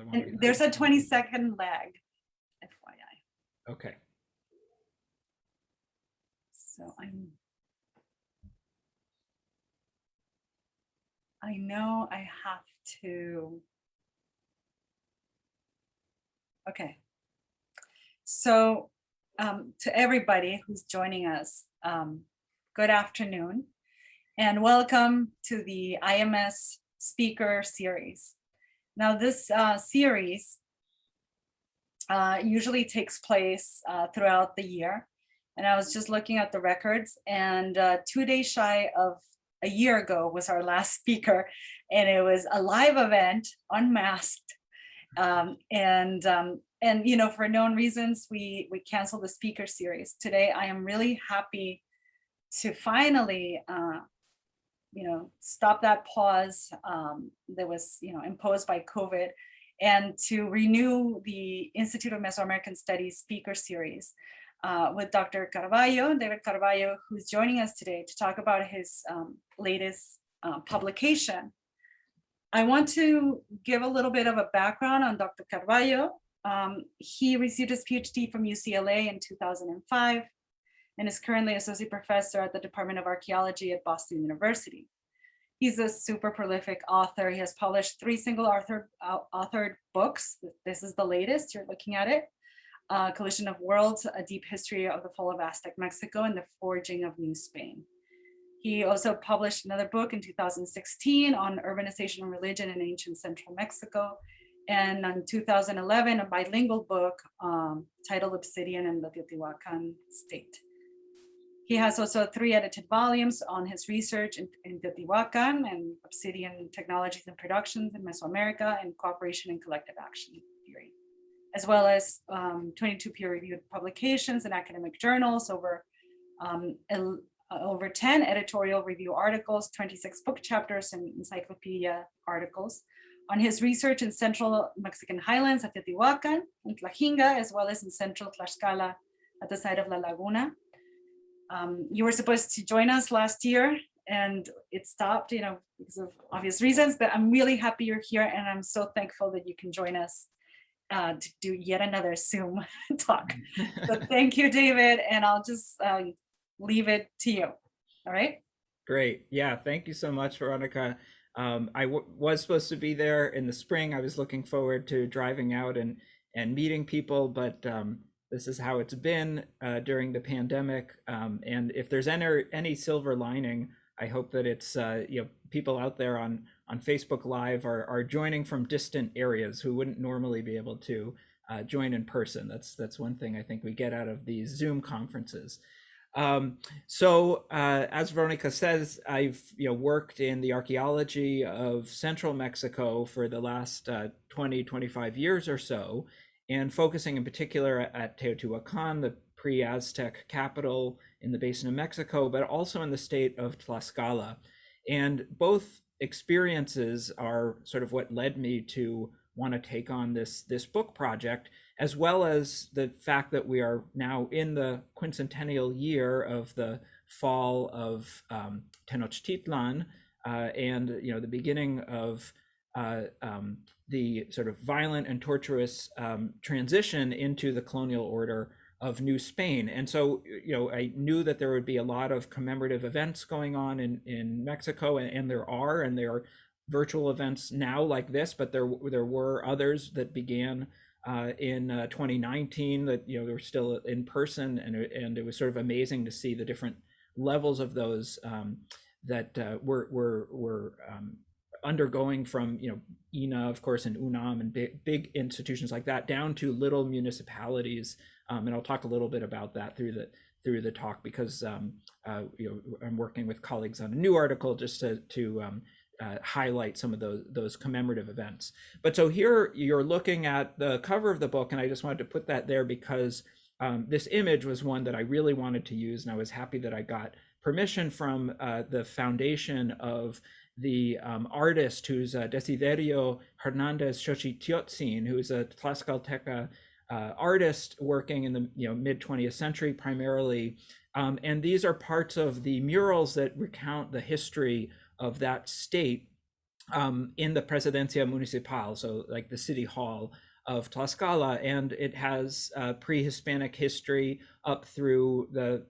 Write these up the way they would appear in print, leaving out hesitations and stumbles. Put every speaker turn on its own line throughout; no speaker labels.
want me to?
There's a 20-second lag, FYI.
Okay.
So I know I have to. Okay. So to everybody who's joining us, good afternoon and welcome to the IMS speaker series. Now this series usually takes place throughout the year. And I was just looking at the records, and 2 days shy of a year ago was our last speaker, and it was a live event, unmasked. And you know, for known reasons, we canceled the speaker series. Today, I am really happy to finally, you know, stop that pause that was, you know, imposed by COVID, and to renew the Institute of Mesoamerican Studies speaker series with Dr. Carballo, David Carballo, who's joining us today to talk about his latest publication. I want to give a little bit of a background on Dr. Carballo. He received his PhD from UCLA in 2005 and is currently associate professor at the Department of Archaeology at Boston University. He's a super prolific author. He has published 3 single authored books. This is the latest, you're looking at it. Collision of Worlds, A Deep History of the Fall of Aztec Mexico and the Forging of New Spain. He also published another book in 2016 on urbanization and religion in ancient central Mexico. And in 2011, a bilingual book titled Obsidian and the Teotihuacan State. He has also 3 edited volumes on his research in Teotihuacan and obsidian technologies and productions in Mesoamerica and cooperation and collective action theory, as well as 22 peer-reviewed publications in academic journals, over 10 editorial review articles, 26 book chapters and encyclopedia articles on his research in central Mexican highlands at Teotihuacan and Tlaxinga, as well as in central Tlaxcala at the site of La Laguna. You were supposed to join us last year and it stopped, you know, because of obvious reasons, but I'm really happy you're here and I'm so thankful that you can join us to do yet another Zoom talk. So thank you, David, and I'll just leave it to you. All right.
Great. Yeah. Thank you so much, Veronica. I was supposed to be there in the spring. I was looking forward to driving out and meeting people, but this is how it's been during the pandemic. And if there's any silver lining, I hope that it's you know, people out there on Facebook Live are joining from distant areas who wouldn't normally be able to join in person. That's one thing I think we get out of these Zoom conferences. So as Veronica says, I've worked in the archaeology of central Mexico for the last 20-25 years or so, and focusing in particular at Teotihuacan, the pre-Aztec capital in the basin of Mexico, but also in the state of Tlaxcala. And both experiences are sort of what led me to want to take on this book project, as well as the fact that we are now in the quincentennial year of the fall of Tenochtitlan, and the beginning of the sort of violent and tortuous transition into the colonial order of New Spain. And so, I knew that there would be a lot of commemorative events going on in Mexico, and there are virtual events now like this, but there were others that began in 2019 that they were still in person, and it was sort of amazing to see the different levels of those that were undergoing from INA, of course, and UNAM and big institutions like that, down to little municipalities, and I'll talk a little bit about that through the talk, because I'm working with colleagues on a new article just to highlight some of those commemorative events. But so here you're looking at the cover of the book, and I just wanted to put that there because this image was one that I really wanted to use, and I was happy that I got permission from the foundation of the artist who's Desiderio Hernandez Xochitiotzin, who's a Tlaxcalteca artist working in the mid 20th century primarily, and these are parts of the murals that recount the history of that state in the Presidencia Municipal, so like the city hall of Tlaxcala, and it has pre-Hispanic history up through the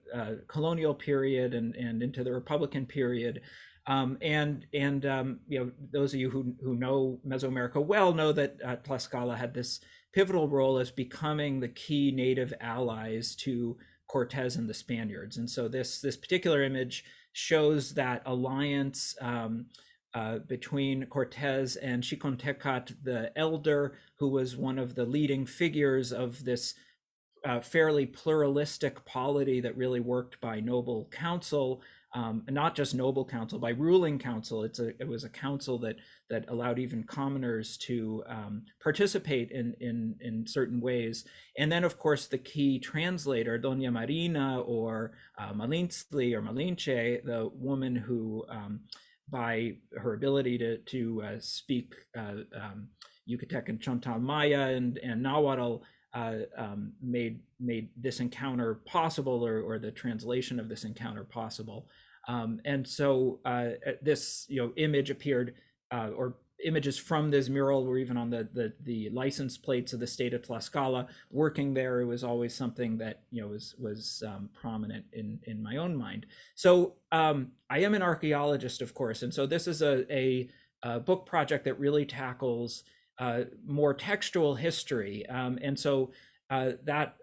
colonial period and into the Republican period. You know, those of you who know Mesoamerica well know that Tlaxcala had this pivotal role as becoming the key native allies to Cortez and the Spaniards. And so this particular image shows that alliance between Cortez and Xicontecat the Elder, who was one of the leading figures of this fairly pluralistic polity that really worked by noble council, not just noble council, by ruling council. It was a council that allowed even commoners to participate in certain ways. And then, of course, the key translator, Doña Marina, or Malintzli or Malinche, the woman who by her ability to speak Yucatecan Chontal Maya and Nahuatl, made this encounter possible, or the translation of this encounter possible. And so this image appeared, or images from this mural were even on the license plates of the state of Tlaxcala. Working there, it was always something that was prominent in my own mind. So I am an archaeologist, of course, and so this is a book project that really tackles more textual history, and so that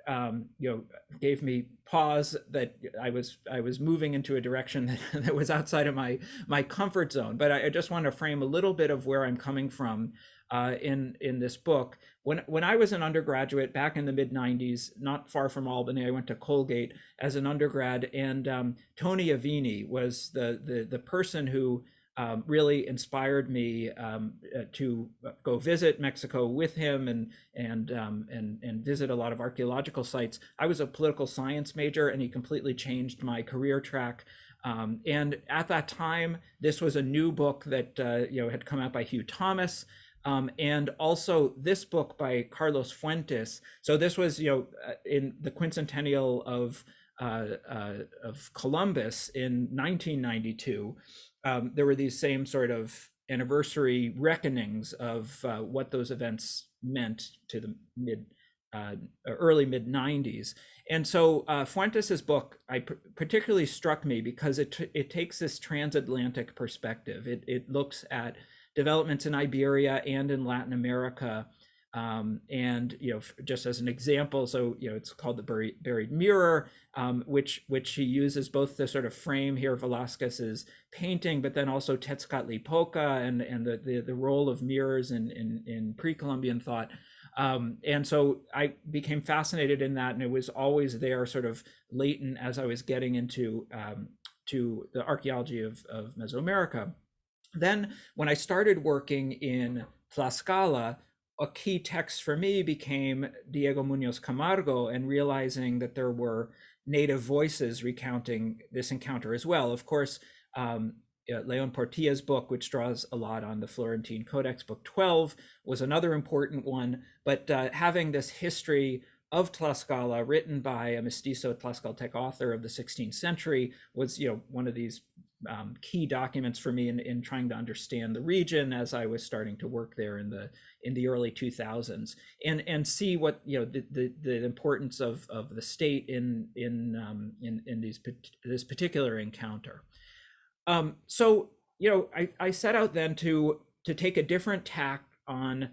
gave me pause that I was moving into a direction that was outside of my comfort zone. But I just want to frame a little bit of where I'm coming from in this book. When I was an undergraduate back in the mid '90s, not far from Albany, I went to Colgate as an undergrad, and Tony Avini was the person who really inspired me to go visit Mexico with him and visit a lot of archaeological sites. I was a political science major, and he completely changed my career track. And at that time, this was a new book that had come out by Hugh Thomas. And also this book by Carlos Fuentes. So this was, in the quincentennial of Columbus in 1992. There were these same sort of anniversary reckonings of what those events meant to the early mid 90s. And so Fuentes's book particularly struck me because it takes this transatlantic perspective. It looks at developments in Iberia and in Latin America. And just as an example, so it's called the buried mirror, which he uses both the sort of frame here, Velázquez's painting, but then also Tezcatlipoca and the role of mirrors in pre-Columbian thought. And so I became fascinated in that, and it was always there, sort of latent as I was getting into to the archaeology of Mesoamerica. Then when I started working in Tlaxcala, a key text for me became Diego Muñoz Camargo, and realizing that there were native voices recounting this encounter as well. Of course, Leon Portilla's book, which draws a lot on the Florentine Codex, book 12, was another important one. But having this history of Tlaxcala written by a mestizo Tlaxcaltec author of the 16th century was, one of these key documents for me in trying to understand the region as I was starting to work there in the early 2000s, and see what the importance of the state in this particular encounter. So I set out then to take a different tack on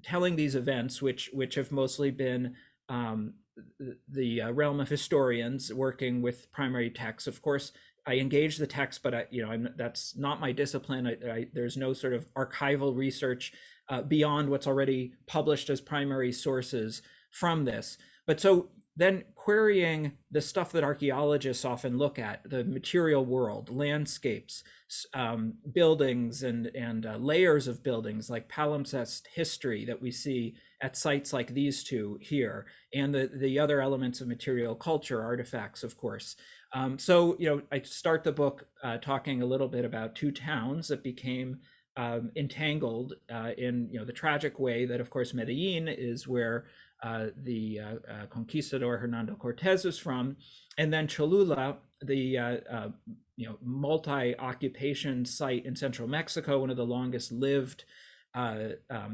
telling these events, which have mostly been the realm of historians working with primary texts. Of course, I engage the text, but that's not my discipline. There's no sort of archival research beyond what's already published as primary sources from this. But so then querying the stuff that archaeologists often look at, the material world, landscapes, buildings and layers of buildings, like palimpsest history that we see at sites like these two here, and the other elements of material culture, artifacts, of course. So I start the book talking a little bit about two towns that became entangled in the tragic way that, of course, Medellin is where the conquistador Hernando Cortez was from, and then Cholula, the multi-occupation site in central Mexico, one of the longest lived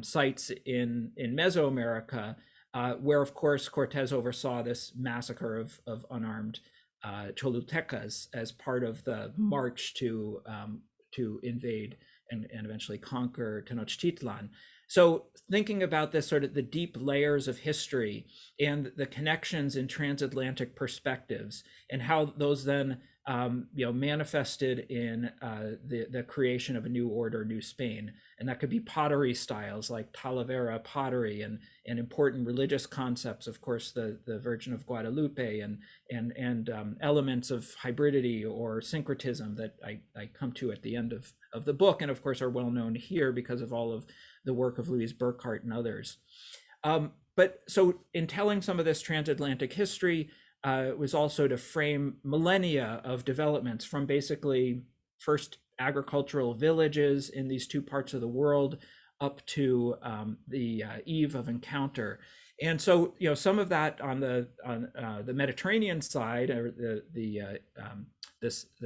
sites in Mesoamerica, where, of course, Cortez oversaw this massacre of unarmed Cholutecas as part of the march to invade and eventually conquer Tenochtitlan. So thinking about this sort of the deep layers of history and the connections in transatlantic perspectives and how those then manifested in the creation of a new order, New Spain. And that could be pottery styles like Talavera pottery and important religious concepts, of course, the Virgin of Guadalupe and elements of hybridity or syncretism that I come to at the end of the book, and of course are well known here because of all of the work of Louise Burkhart and others. But so in telling some of this transatlantic history, was also to frame millennia of developments from basically first agricultural villages in these two parts of the world up to the eve of encounter. And so, some of that on the Mediterranean side, or the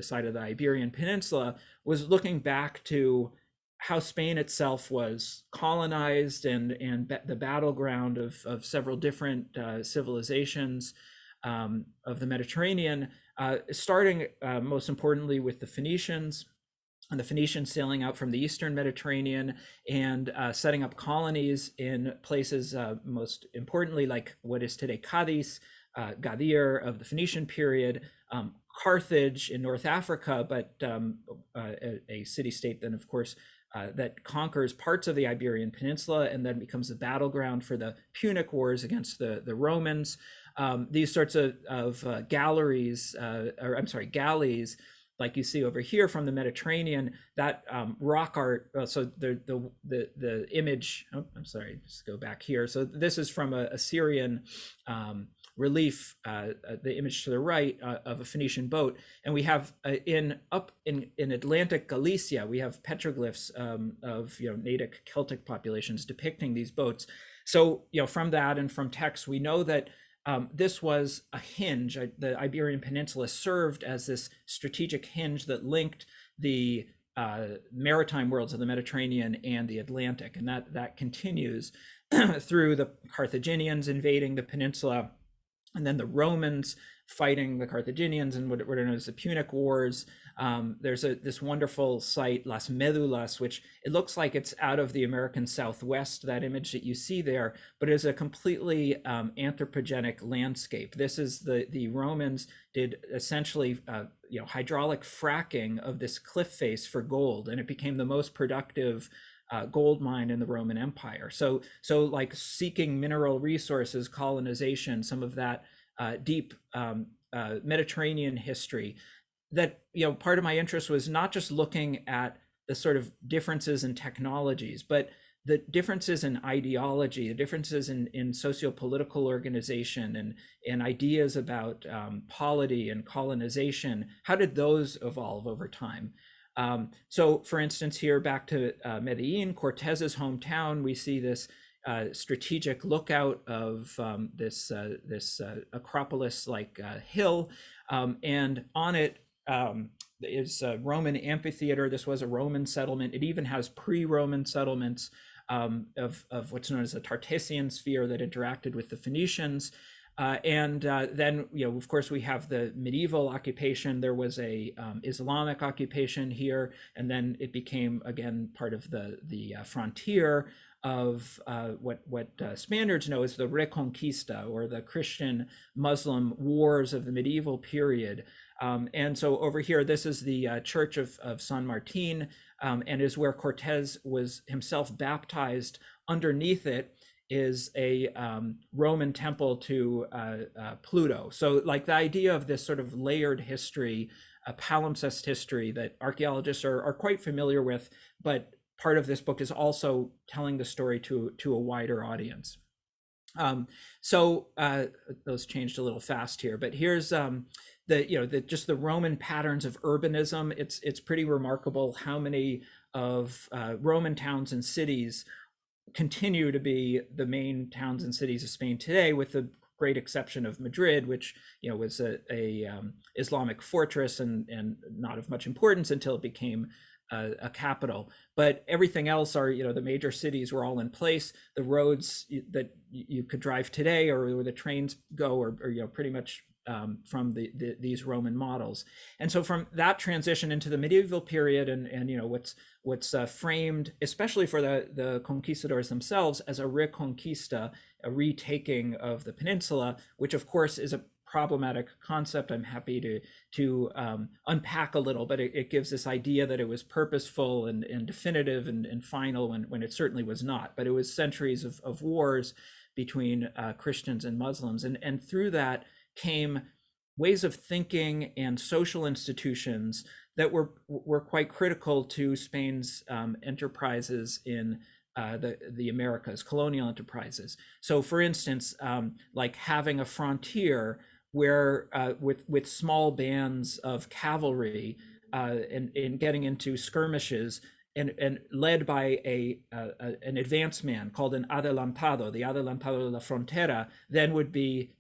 side of the Iberian Peninsula, was looking back to how Spain itself was colonized and the battleground of several different civilizations of the Mediterranean, starting most importantly with the Phoenicians, and the Phoenicians sailing out from the Eastern Mediterranean and setting up colonies in places, most importantly, like what is today Cadiz, Gadir of the Phoenician period, Carthage in North Africa, but a city-state then, of course, that conquers parts of the Iberian Peninsula and then becomes the battleground for the Punic Wars against the Romans. These sorts of galleries, galleys, like you see over here from the Mediterranean, that rock art. So the image. Oh, I'm sorry. Just go back here. So this is from a Syrian relief. The image to the right of a Phoenician boat, and we have in Atlantic Galicia, we have petroglyphs of native Celtic populations depicting these boats. So from that and from text, we know that this was a hinge. The Iberian Peninsula served as this strategic hinge that linked the maritime worlds of the Mediterranean and the Atlantic, and that continues through the Carthaginians invading the peninsula, and then the Romans fighting the Carthaginians and what are known as the Punic Wars. There's this wonderful site, Las Medulas, which it looks like it's out of the American Southwest, that image that you see there, but it is a completely anthropogenic landscape. This is the Romans did essentially hydraulic fracking of this cliff face for gold, and it became the most productive gold mine in the Roman Empire. So like seeking mineral resources, colonization, some of that deep Mediterranean history, that part of my interest was not just looking at the sort of differences in technologies, but the differences in ideology, the differences in socio-political organization and ideas about polity and colonization. How did those evolve over time? So for instance, here back to Medellin, Cortez's hometown, we see this strategic lookout of this Acropolis-like hill, and on it is a Roman amphitheater. This was a Roman settlement. It even has pre-Roman settlements of what's known as the Tartessian sphere that interacted with the Phoenicians. And then, of course, we have the medieval occupation. There was a Islamic occupation here, and then it became again part of the frontier of what Spaniards know as the Reconquista, or the Christian-Muslim wars of the medieval period. And so over here, this is the Church of San Martin, and is where Cortez was himself baptized. Underneath it is a Roman temple to Pluto. So like the idea of this sort of layered history, a palimpsest history that archaeologists are quite familiar with, but part of this book is also telling the story to a wider audience. Um, so those changed a little fast here, but here's just the Roman patterns of urbanism. It's pretty remarkable how many of Roman towns and cities continue to be the main towns and cities of Spain today, with the great exception of Madrid, which was a Islamic fortress and not of much importance until it became a capital. But everything else are, the major cities were all in place. The roads that you could drive today, or where the trains go, are pretty much from these Roman models. And so from that transition into the medieval period, and what's framed, especially for the conquistadors themselves, as a reconquista, a retaking of the peninsula, which of course is a problematic concept. I'm happy to unpack a little, but it gives this idea that it was purposeful and definitive and final, when it certainly was not. But it was centuries of wars between Christians and Muslims, and through that came ways of thinking and social institutions that were quite critical to Spain's enterprises in the Americas, colonial enterprises. So, for instance, like having a frontier where with small bands of cavalry and getting into skirmishes, and led by an advance man called an adelantado. The adelantado de la frontera then would be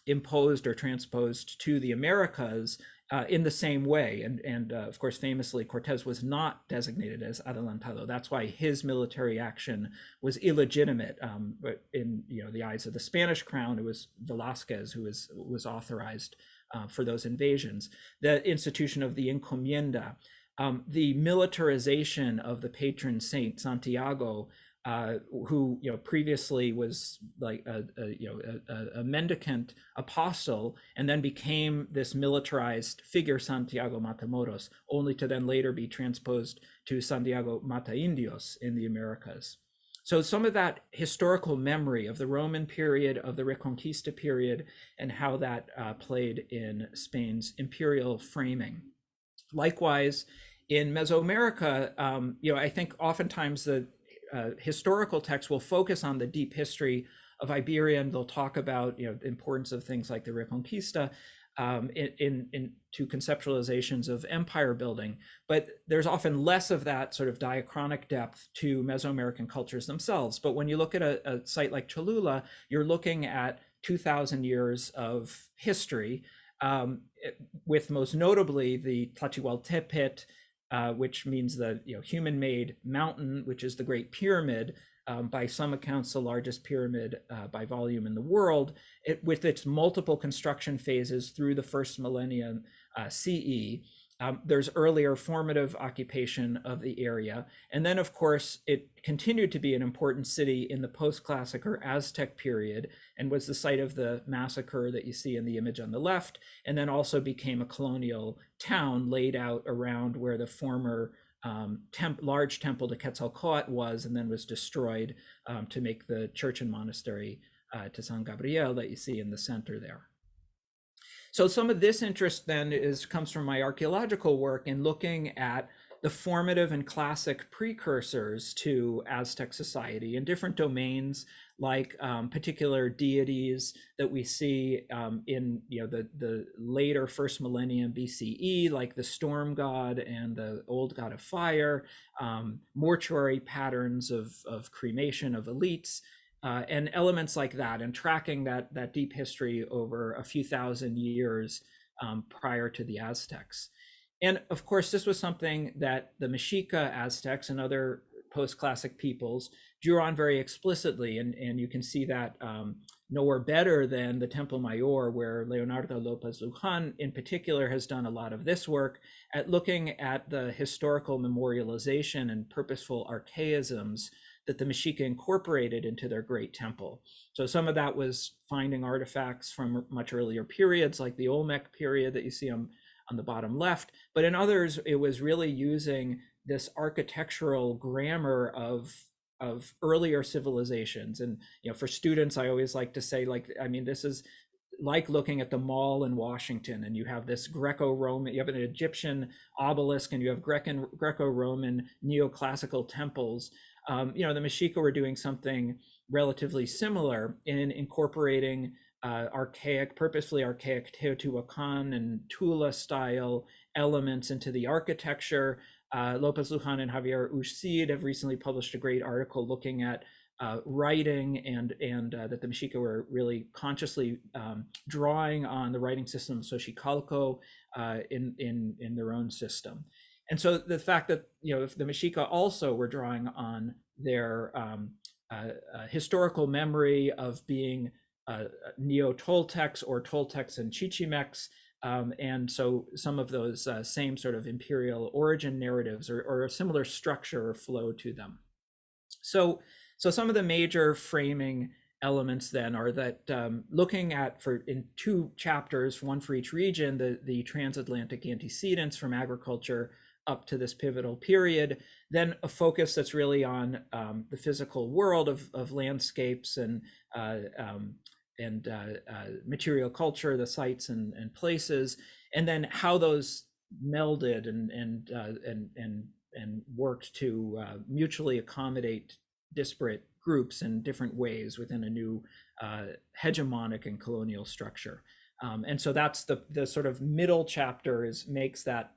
imposed or transposed to the Americas in the same way. And of course, famously, Cortés was not designated as adelantado. That's why his military action was illegitimate. But in the eyes of the Spanish crown, it was Velázquez who was authorized for those invasions. The institution of the encomienda, the militarization of the patron saint Santiago, who previously was like a mendicant apostle, and then became this militarized figure, Santiago Matamoros, only to then later be transposed to Santiago Mata Indios in the Americas. So some of that historical memory of the Roman period, of the Reconquista period, and how that played in Spain's imperial framing. Likewise, in Mesoamerica, I think oftentimes the historical texts will focus on the deep history of Iberia, and they'll talk about the importance of things like the Reconquista to conceptualizations of empire building. But there's often less of that sort of diachronic depth to Mesoamerican cultures themselves. But when you look at a site like Cholula, you're looking at 2,000 years of history, with most notably the Tlachihualtepet, which means the human-made mountain, which is the Great Pyramid, by some accounts the largest pyramid by volume in the world, with its multiple construction phases through the first millennium CE. There's earlier formative occupation of the area. And then, of course, it continued to be an important city in the post-classic or Aztec period, and was the site of the massacre that you see in the image on the left, and then also became a colonial town laid out around where the former large temple to Quetzalcoatl was, and then was destroyed to make the church and monastery to San Gabriel that you see in the center there. So some of this interest then comes from my archaeological work in looking at the formative and classic precursors to Aztec society in different domains, like particular deities that we see in the later first millennium BCE, like the storm god and the old god of fire, mortuary patterns of cremation of elites, and elements like that, and tracking that deep history over a few thousand years prior to the Aztecs. And of course, this was something that the Mexica Aztecs and other post-classic peoples drew on very explicitly. And you can see that nowhere better than the Templo Mayor, where Leonardo Lopez Luján in particular has done a lot of this work at looking at the historical memorialization and purposeful archaisms that the Mexica incorporated into their great temple. So some of that was finding artifacts from much earlier periods, like the Olmec period that you see on the bottom left. But in others, it was really using this architectural grammar of earlier civilizations. And for students, I always like to say, this is like looking at the Mall in Washington, and you have this Greco-Roman, you have an Egyptian obelisk, and you have Greco-Roman neoclassical temples. The Mexica were doing something relatively similar in incorporating purposefully archaic Teotihuacan and Tula style elements into the architecture. Lopez Lujan and Javier Ucid have recently published a great article looking at writing and that the Mexica were really consciously drawing on the writing system of Xochicalco in their own system. And so the fact that if the Mexica also were drawing on their historical memory of being Neo-Toltecs or Toltecs and Chichimecs, and so some of those same sort of imperial origin narratives or a similar structure or flow to them. So some of the major framing elements then are that looking at in 2 chapters, one for each region, the transatlantic antecedents from agriculture up to this pivotal period, then a focus that's really on the physical world of landscapes and material culture, the sites and places, and then how those melded and worked to mutually accommodate disparate groups in different ways within a new hegemonic and colonial structure. And so that's the sort of middle chapter makes that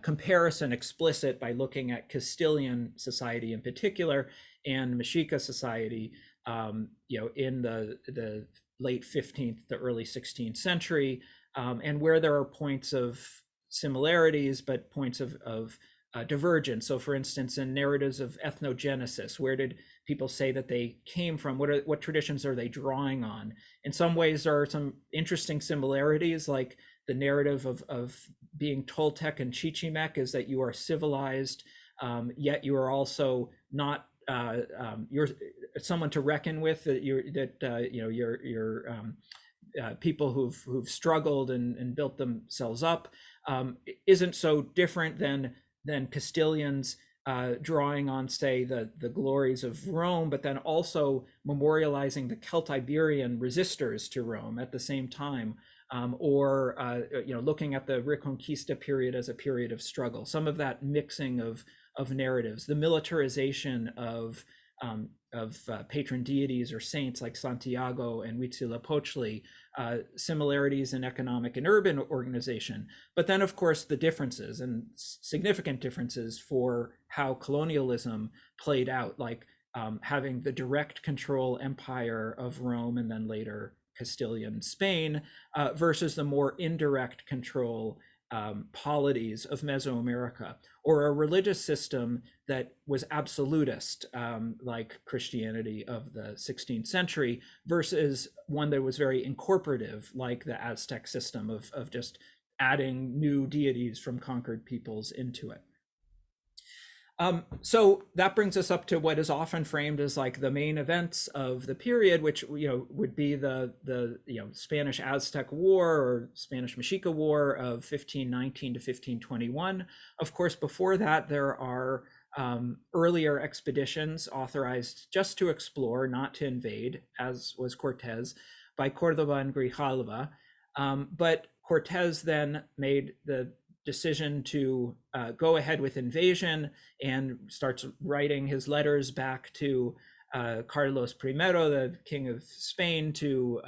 comparison explicit by looking at Castilian society in particular and Mexica society, in the late 15th to early 16th century, and where there are points of similarities but points of divergence. So, for instance, in narratives of ethnogenesis, where did people say that they came from? What traditions are they drawing on? In some ways, there are some interesting similarities, like the narrative of being Toltec and Chichimec is that you are civilized, yet you are also not. You're someone to reckon with. That you're people who've struggled and built themselves up. Isn't so different than Castilians drawing on, say, the glories of Rome, but then also memorializing the Celtiberian resistors to Rome at the same time, or looking at the Reconquista period as a period of struggle. Some of that mixing of narratives, the militarization of patron deities or saints like Santiago and Huitzilopochtli, similarities in economic and urban organization, but then of course the differences and significant differences for how colonialism played out, like having the direct control empire of Rome and then later Castilian Spain versus the more indirect control polities of Mesoamerica, or a religious system that was absolutist, like Christianity of the 16th century, versus one that was very incorporative, like the Aztec system of just adding new deities from conquered peoples into it. So that brings us up to what is often framed as like the main events of the period, which would be the Spanish Aztec War or Spanish Mexica War of 1519 to 1521. Of course, before that, there are earlier expeditions authorized just to explore, not to invade, as was Cortez, by Cordoba and Grijalva. But Cortez then made the decision to go ahead with invasion and starts writing his letters back to Carlos I, the King of Spain, to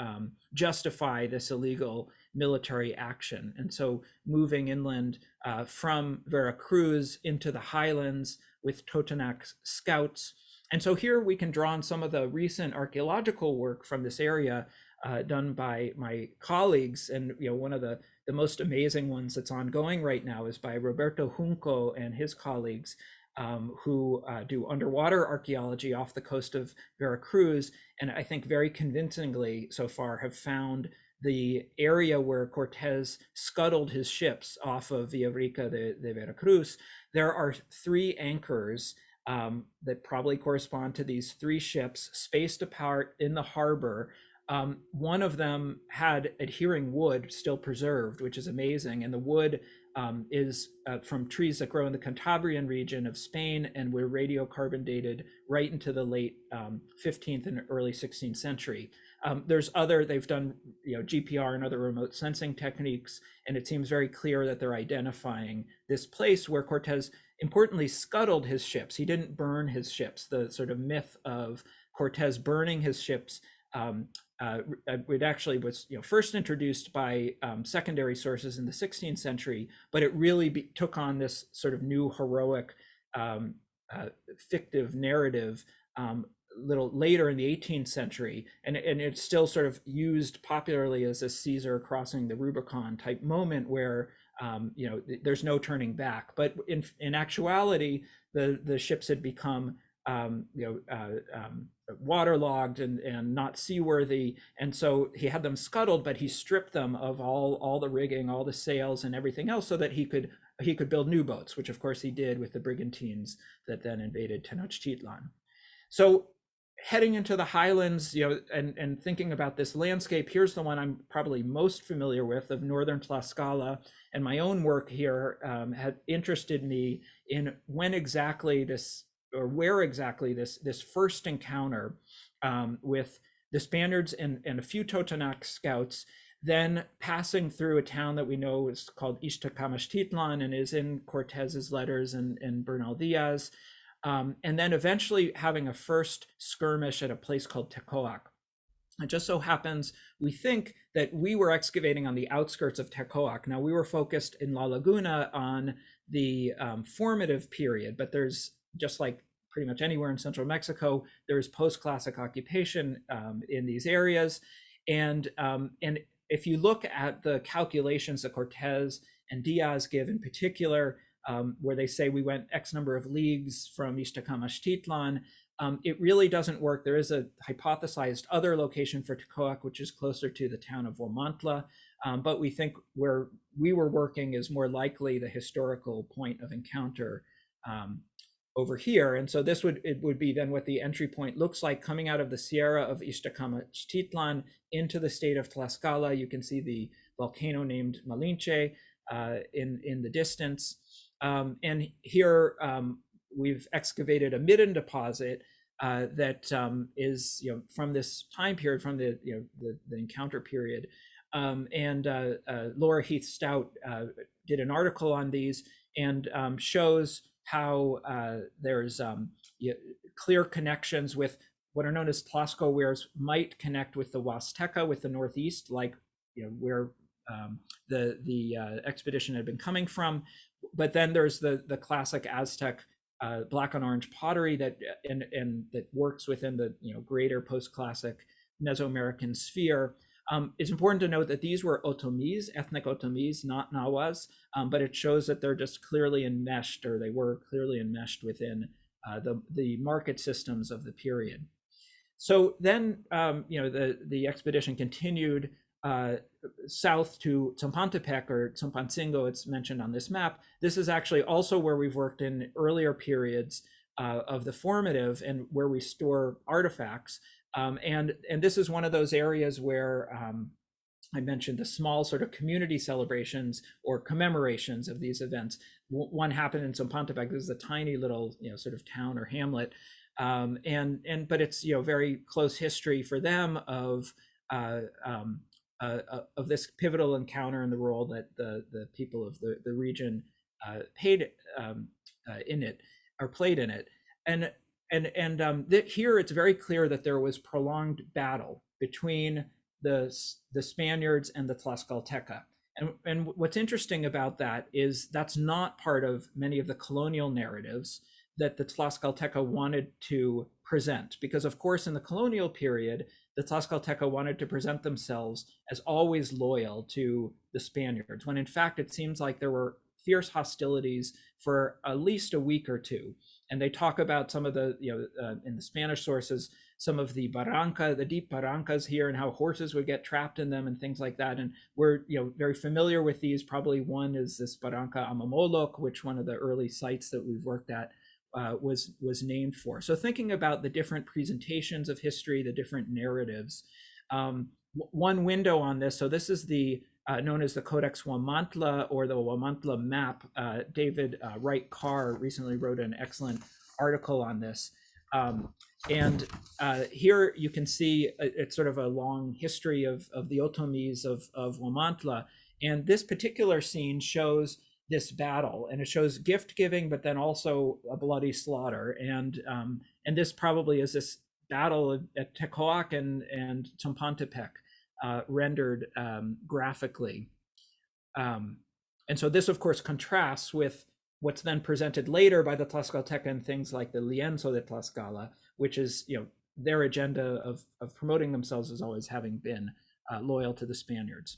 justify this illegal military action. And so moving inland from Veracruz into the highlands with Totonac scouts. And so here we can draw on some of the recent archaeological work from this area done by my colleagues. And one of the most amazing ones that's ongoing right now is by Roberto Junco and his colleagues, who do underwater archaeology off the coast of Veracruz, and I think very convincingly so far have found the area where Cortez scuttled his ships off of Villarica de Veracruz. There are 3 anchors that probably correspond to these 3 ships spaced apart in the harbor. One of them had adhering wood still preserved, which is amazing, and the wood is from trees that grow in the Cantabrian region of Spain and were radiocarbon dated right into the late 15th and early 16th century. There's they've done GPR and other remote sensing techniques, and it seems very clear that they're identifying this place where Cortez importantly scuttled his ships. He didn't burn his ships. The sort of myth of Cortez burning his ships it actually was first introduced by secondary sources in the 16th century, but it really took on this sort of new heroic fictive narrative little later in the 18th century, and it's still sort of used popularly as a Caesar crossing the Rubicon type moment where there's no turning back. But in actuality, the ships had become waterlogged and not seaworthy, and so he had them scuttled, but he stripped them of all the rigging, all the sails and everything else, so that he could build new boats, which of course he did with the brigantines that then invaded Tenochtitlan. So heading into the highlands, and thinking about this landscape, here's the one I'm probably most familiar with, of northern Tlaxcala, and my own work here had interested me in when exactly this, or where exactly this first encounter with the Spaniards and a few Totonac scouts, then passing through a town that we know is called Ixtacamachtitlan and is in Cortez's letters and Bernal Diaz, and then eventually having a first skirmish at a place called Tecoac. It just so happens, we think that we were excavating on the outskirts of Tecoac. Now, we were focused in La Laguna on the formative period, but there's, just like pretty much anywhere in central Mexico, there's post-classic occupation in these areas. And if you look at the calculations that Cortez and Diaz give in particular, where they say we went X number of leagues from Ixtacamachtitlan, it really doesn't work. There is a hypothesized other location for Tecoac, which is closer to the town of Huamantla, but we think where we were working is more likely the historical point of encounter over here. And so it would be then what the entry point looks like, coming out of the Sierra of Ixtacamachtitlan into the state of Tlaxcala. You can see the volcano named Malinche in the distance. And here we've excavated a midden deposit that is from this time period, from the encounter period. And Laura Heath Stout did an article on these and shows how there's clear connections with what are known as Tlaxco wares might connect with the Huasteca, with the Northeast, like where the expedition had been coming from. But then there's the classic Aztec black on orange pottery that that works within the greater post-classic Mesoamerican sphere. It's important to note that these were Otomís, ethnic Otomís, not Nahuas, but it shows that they're just clearly enmeshed, or they were clearly enmeshed within the market systems of the period. So then, the expedition continued south to Zompantepec, or Zompancingo, it's mentioned on this map. This is actually also where we've worked in earlier periods of the formative, and where we store artifacts. And this is one of those areas where I mentioned the small sort of community celebrations or commemorations of these events. One happened in Zompantepec. This is a tiny little sort of town or hamlet, but it's very close history for them of this pivotal encounter and the role that the people of the region played in it. And here it's very clear that there was prolonged battle between the Spaniards and the Tlaxcalteca. And what's interesting about that is that's not part of many of the colonial narratives that the Tlaxcalteca wanted to present, because of course in the colonial period, the Tlaxcalteca wanted to present themselves as always loyal to the Spaniards, when in fact it seems like there were fierce hostilities for at least a week or two. And they talk about some of the, in the Spanish sources, some of the deep barrancas here, and how horses would get trapped in them and things like that. And we're very familiar with these. Probably one is this Barranca Amamolok, which one of the early sites that we've worked at was named for. So thinking about the different presentations of history, the different narratives, one window on this. So this is the known as the Codex Huamantla or the Huamantla map. David Wright Carr recently wrote an excellent article on this. And here you can see it's sort of a long history of the Otomis of Huamantla. And this particular scene shows this battle, and it shows gift giving, but then also a bloody slaughter. And this probably is this battle at Tecoac and Tompantepec, rendered graphically. And so this, of course, contrasts with what's then presented later by the Tlaxcalteca and things like the Lienzo de Tlaxcala, which is, their agenda of promoting themselves as always having been loyal to the Spaniards.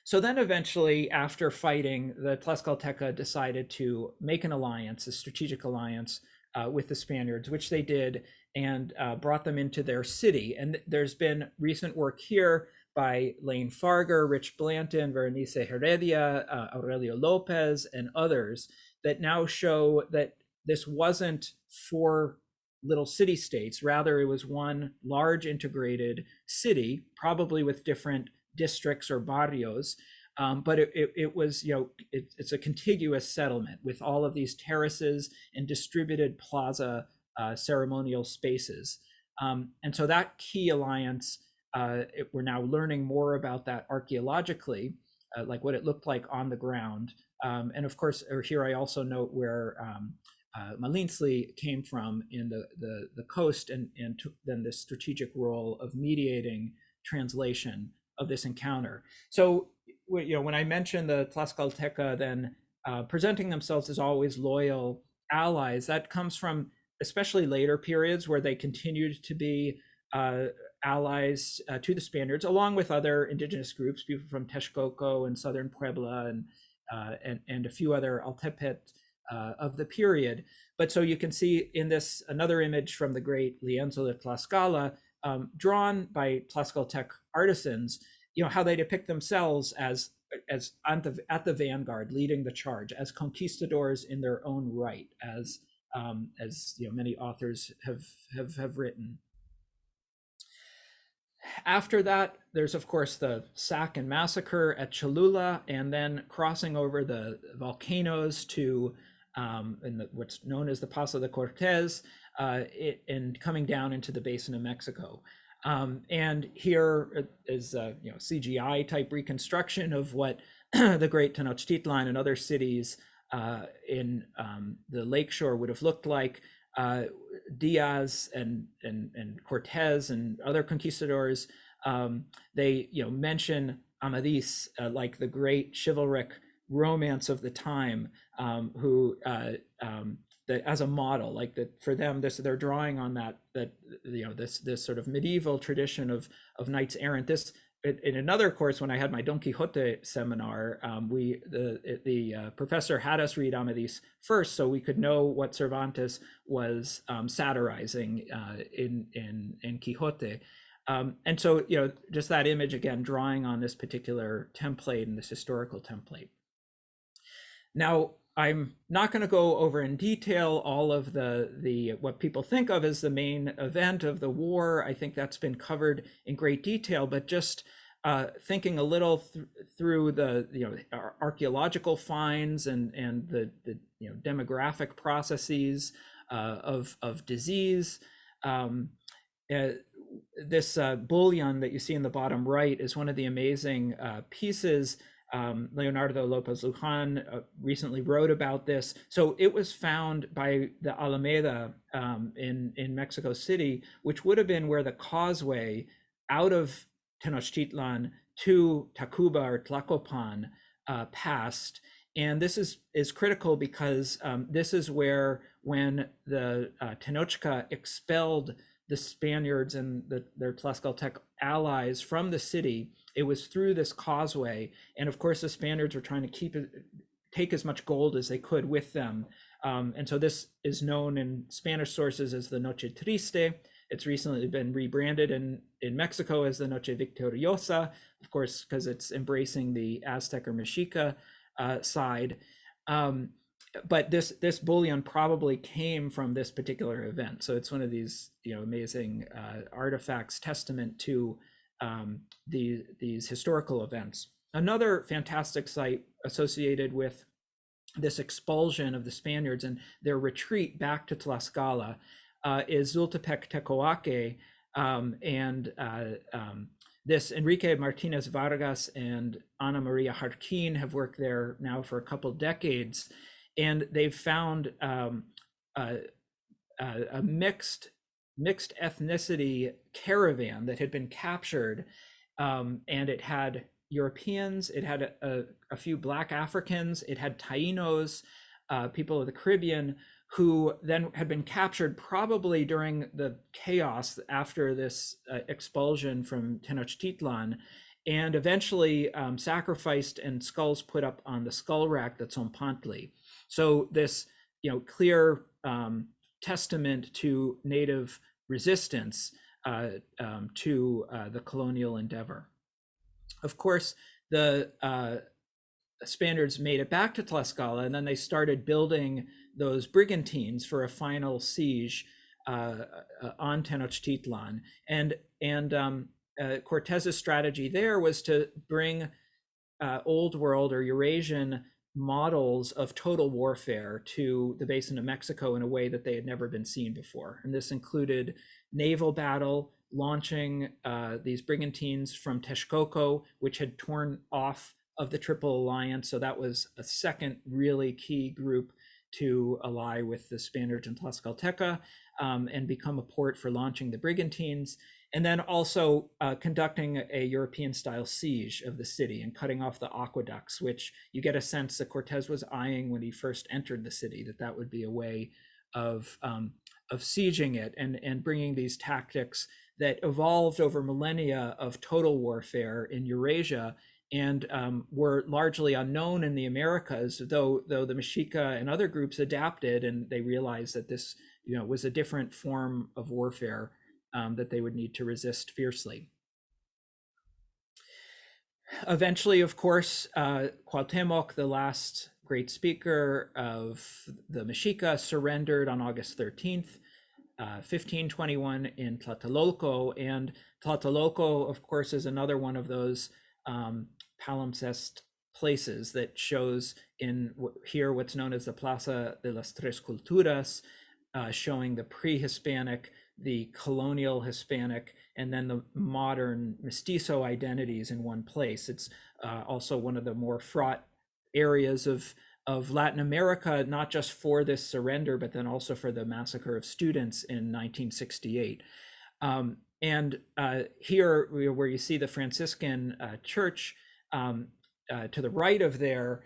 So then eventually, after fighting, the Tlaxcalteca decided to make an alliance, a strategic alliance with the Spaniards, which they did, and brought them into their city. And there's been recent work here by Lane Farger, Rich Blanton, Berenice Heredia, Aurelio Lopez, and others that now show that this wasn't four little city states. Rather, it was one large integrated city, probably with different districts or barrios. But it was, it's a contiguous settlement with all of these terraces and distributed plaza ceremonial spaces. And so that key alliance, we're now learning more about that archaeologically, like what it looked like on the ground. And of course, here I also note where Malintzli came from in the coast and took then this strategic role of mediating translation of this encounter. So, when I mentioned the Tlaxcalteca then presenting themselves as always loyal allies, that comes from especially later periods where they continued to be allies to the Spaniards, along with other indigenous groups, people from Texcoco and southern Puebla and a few other Altepet of the period. But so you can see in this another image from the great Lienzo de Tlaxcala, drawn by Tlaxcaltec artisans, how they depict themselves as at the vanguard, leading the charge, as conquistadors in their own right, as many authors have written. After that, there's of course the sack and massacre at Cholula, and then crossing over the volcanoes to what's known as the Paso de Cortez, and coming down into the basin of Mexico. And here is CGI type reconstruction of what the great Tenochtitlan and other cities in the lakeshore would have looked like. Diaz and Cortez and other conquistadors, they mention Amadis, like the great chivalric romance of the time, who that as a model, like that for them, they're drawing on this sort of medieval tradition of knights errant. This in another course, when I had my Don Quixote seminar, the professor had us read Amadis first, so we could know what Cervantes was satirizing in Quixote. And so, just that image again, drawing on this particular template and this historical template. Now, I'm not going to go over in detail all of the what people think of as the main event of the war. I think that's been covered in great detail, but just thinking a little through the archaeological finds and the demographic processes of disease. This bullion that you see in the bottom right is one of the amazing pieces. Leonardo Lopez Lujan recently wrote about this. So it was found by the Alameda in Mexico City, which would have been where the causeway out of Tenochtitlan to Tacuba or Tlacopan passed. And this is critical because this is where, when the Tenochca expelled the Spaniards and their Tlaxcaltec allies from the city, it was through this causeway. And of course, the Spaniards were trying to take as much gold as they could with them. And so this is known in Spanish sources as the Noche Triste. It's recently been rebranded in Mexico as the Noche Victoriosa, of course, because it's embracing the Aztec or Mexica side. But this bullion probably came from this particular event. So it's one of these amazing artifacts, testament to these historical events. Another fantastic site associated with this expulsion of the Spaniards and their retreat back to Tlaxcala is Zultepec Tecoaque. This Enrique Martinez Vargas and Ana Maria Jarquin have worked there now for a couple decades, and they've found a mixed ethnicity caravan that had been captured, and it had Europeans, it had a few Black Africans, it had Tainos, people of the Caribbean, who then had been captured probably during the chaos after this expulsion from Tenochtitlan, and eventually sacrificed and skulls put up on the skull rack that's on Pantli. So this, clear testament to Native resistance to the colonial endeavor. Of course, the Spaniards made it back to Tlaxcala, and then they started building those brigantines for a final siege on Tenochtitlan. And Cortez's strategy there was to bring Old World or Eurasian models of total warfare to the basin of Mexico in a way that they had never been seen before. And this included naval battle, launching these brigantines from Texcoco, which had torn off of the Triple Alliance. So that was a second really key group to ally with the Spaniards in Tlaxcalteca and become a port for launching the brigantines. And then also conducting a European-style siege of the city and cutting off the aqueducts, which you get a sense that Cortez was eyeing when he first entered the city, that would be a way of sieging it and bringing these tactics that evolved over millennia of total warfare in Eurasia and were largely unknown in the Americas, though the Mexica and other groups adapted, and they realized that this was a different form of warfare that they would need to resist fiercely. Eventually, of course, Cuauhtemoc, the last great speaker of the Mexica, surrendered on August 13th, 1521 in Tlatelolco. And Tlatelolco, of course, is another one of those palimpsest places that shows in here what's known as the Plaza de las Tres Culturas, showing the pre-Hispanic, the colonial Hispanic, and then the modern mestizo identities in one place. It's also one of the more fraught areas of Latin America, not just for this surrender, but then also for the massacre of students in 1968. And here, where you see the Franciscan church to the right of there,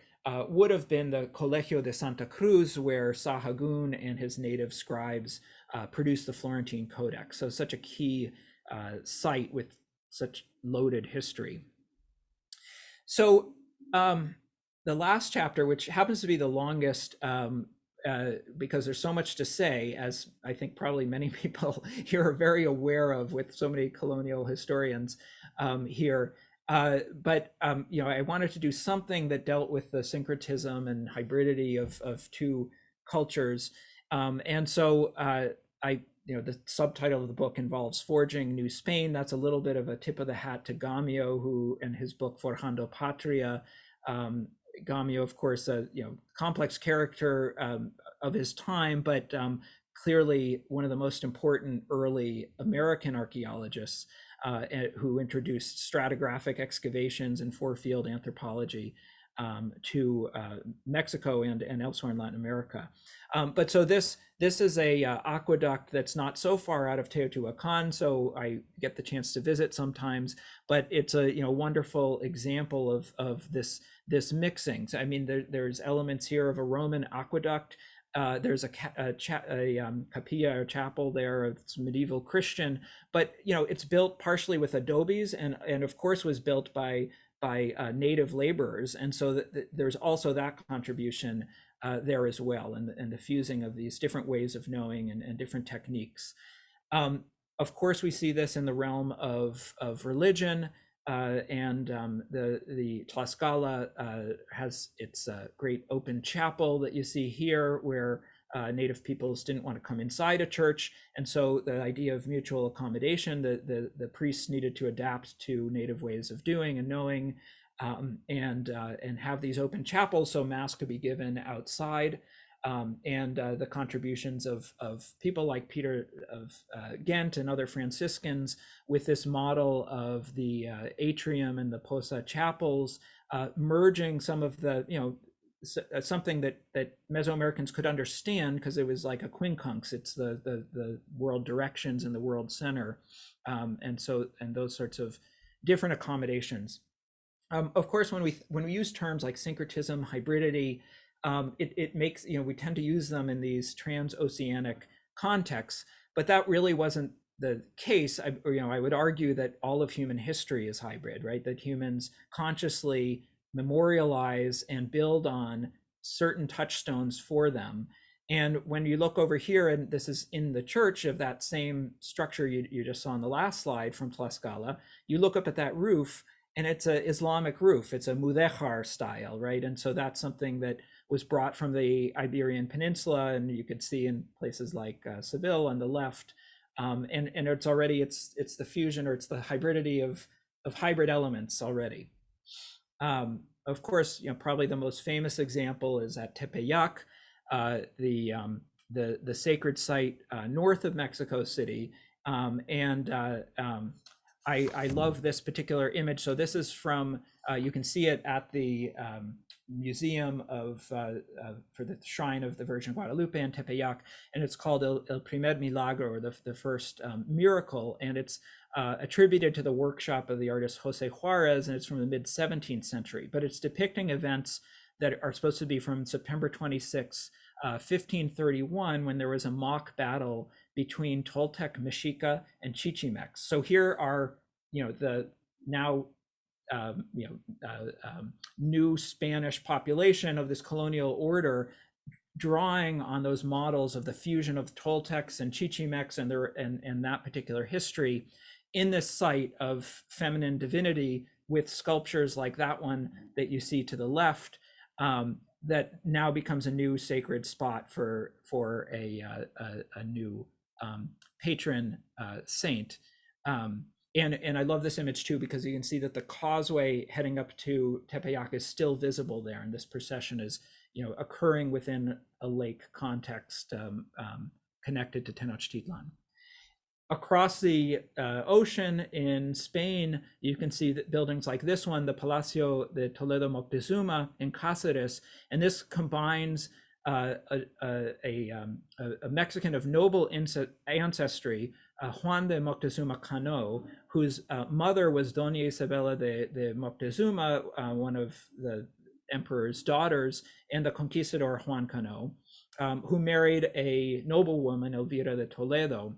would have been the Colegio de Santa Cruz, where Sahagún and his native scribes produced the Florentine Codex. So such a key site with such loaded history. So the last chapter, which happens to be the longest because there's so much to say, as I think probably many people here are very aware of with so many colonial historians here. But I wanted to do something that dealt with the syncretism and hybridity of two cultures. And so the subtitle of the book involves Forging New Spain. That's a little bit of a tip of the hat to Gamio, who in his book Forjando Patria, Gamio, of course, complex character of his time, but clearly one of the most important early American archaeologists who introduced stratigraphic excavations and four-field anthropology to Mexico and elsewhere in Latin America. But so this is a aqueduct that's not so far out of Teotihuacan, so I get the chance to visit sometimes. But it's a wonderful example of this mixing. So, I mean, there's elements here of a Roman aqueduct. There's a capilla or chapel there. It's medieval Christian, but it's built partially with adobes and of course was built by native laborers, and so there's also that contribution there as well, and the fusing of these different ways of knowing and different techniques. Of course, we see this in the realm of religion. And the Tlaxcala has its great open chapel that you see here, where native peoples didn't want to come inside a church, and so the idea of mutual accommodation, the priests needed to adapt to native ways of doing and knowing. and have these open chapels so mass could be given outside. And the contributions of people like Peter of Ghent and other Franciscans with this model of the atrium and the Posa chapels, merging some of the, something that Mesoamericans could understand because it was like a quincunx. It's the world directions and the world center, and those sorts of different accommodations. Of course, when we use terms like syncretism, hybridity, it makes, we tend to use them in these transoceanic contexts, but that really wasn't the case. I would argue that all of human history is hybrid, right? That humans consciously memorialize and build on certain touchstones for them. And when you look over here, and this is in the church of that same structure you just saw on the last slide from Tlaxcala, you look up at that roof, and it's an Islamic roof. It's a mudéjar style, right? And so that's something that was brought from the Iberian Peninsula, and you could see in places like Seville on the left. And it's already, it's the fusion, or it's the hybridity of hybrid elements already. Of course, probably the most famous example is at Tepeyac, the sacred site north of Mexico City. I love this particular image. So this is from, you can see it at the museum for the Shrine of the Virgin Guadalupe in Tepeyac, and it's called El Primer Milagro, or the first miracle, and it's attributed to the workshop of the artist Jose Juarez, and it's from the mid-17th century, but it's depicting events that are supposed to be from September 26, 1531, when there was a mock battle between Toltec, Mexica, and Chichimex. So here are, the now new Spanish population of this colonial order, drawing on those models of the fusion of Toltecs and Chichimex and that particular history in this site of feminine divinity, with sculptures like that one that you see to the left, that now becomes a new sacred spot for a new patron saint. And I love this image too, because you can see that the causeway heading up to Tepeyac is still visible there, and this procession is, occurring within a lake context, connected to Tenochtitlan. Across the ocean in Spain, you can see that buildings like this one, the Palacio de Toledo Moctezuma in Cáceres, and this combines a Mexican of noble ancestry, Juan de Moctezuma Cano, whose mother was Doña Isabela de Moctezuma, one of the emperor's daughters, and the conquistador Juan Cano, who married a noblewoman, Elvira de Toledo.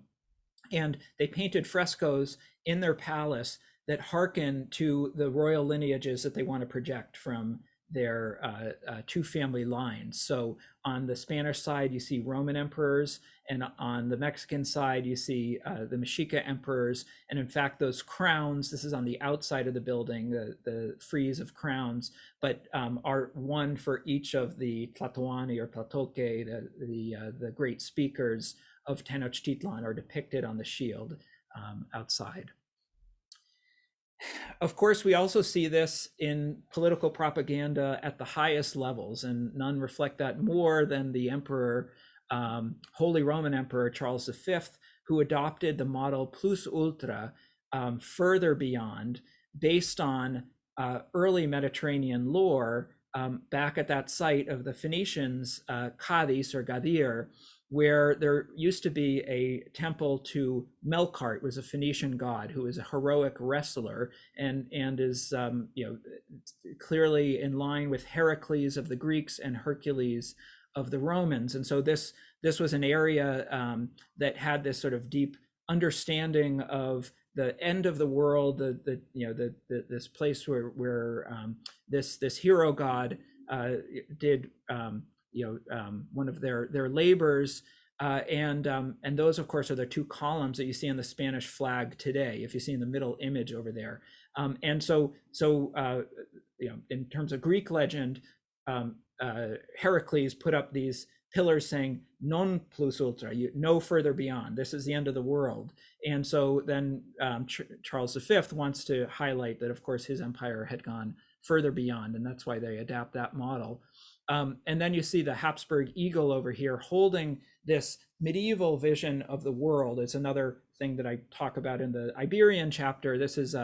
And they painted frescoes in their palace that hearken to the royal lineages that they want to project from their two family lines. So on the Spanish side, you see Roman emperors, and on the Mexican side, you see the Mexica emperors. And in fact, those crowns, this is on the outside of the building, the frieze of crowns, but are one for each of the Tlatoani or Tlatoque, the great speakers of Tenochtitlan, are depicted on the shield outside. Of course, we also see this in political propaganda at the highest levels, and none reflect that more than the emperor, Holy Roman Emperor Charles V, who adopted the model plus ultra, further beyond, based on early Mediterranean lore, back at that site of the Phoenicians, Cadiz or Gadir, where there used to be a temple to Melkart, was a Phoenician god who was a heroic wrestler, and is clearly in line with Heracles of the Greeks and Hercules of the Romans. And so this was an area that had this sort of deep understanding of the end of the world, this place where this hero god did one of their labors, and those, of course, are the two columns that you see on the Spanish flag today, if you see in the middle image over there. And so in terms of Greek legend, Heracles put up these pillars saying non plus ultra, no further beyond, this is the end of the world. And so then Charles V wants to highlight that, of course, his empire had gone further beyond, and that's why they adapt that model. And then you see the Habsburg eagle over here holding this medieval vision of the world. It's another thing that I talk about in the Iberian chapter. This is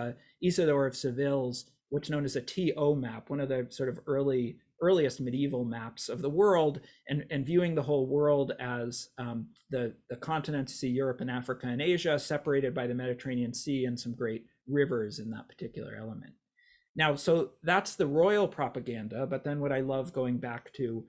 Isidore of Seville's, what's known as a TO map, one of the sort of earliest medieval maps of the world, and viewing the whole world as the continents, see Europe and Africa and Asia, separated by the Mediterranean Sea and some great rivers in that particular element. Now, so that's the royal propaganda, but then what I love going back to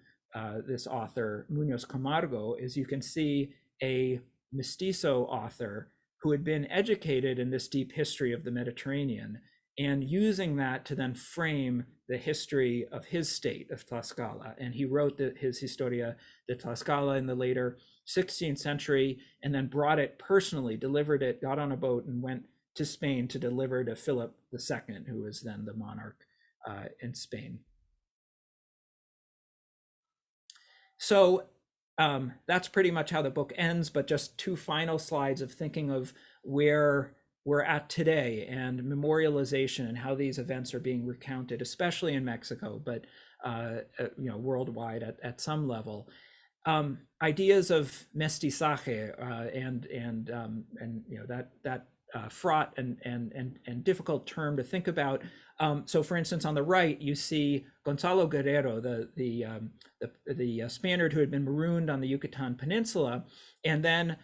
this author, Munoz Camargo, is you can see a mestizo author who had been educated in this deep history of the Mediterranean and using that to then frame the history of his state of Tlaxcala. And he wrote his Historia de Tlaxcala in the later 16th century and then brought it personally, delivered it, got on a boat and went to Spain to deliver to Philip II, who was then the monarch in Spain. So that's pretty much how the book ends, but just two final slides of thinking of where we're at today and memorialization and how these events are being recounted, especially in Mexico, but worldwide at some level. Ideas of mestizaje and that fraught and difficult term to think about. So, for instance, on the right, you see Gonzalo Guerrero, the Spaniard who had been marooned on the Yucatan Peninsula, and then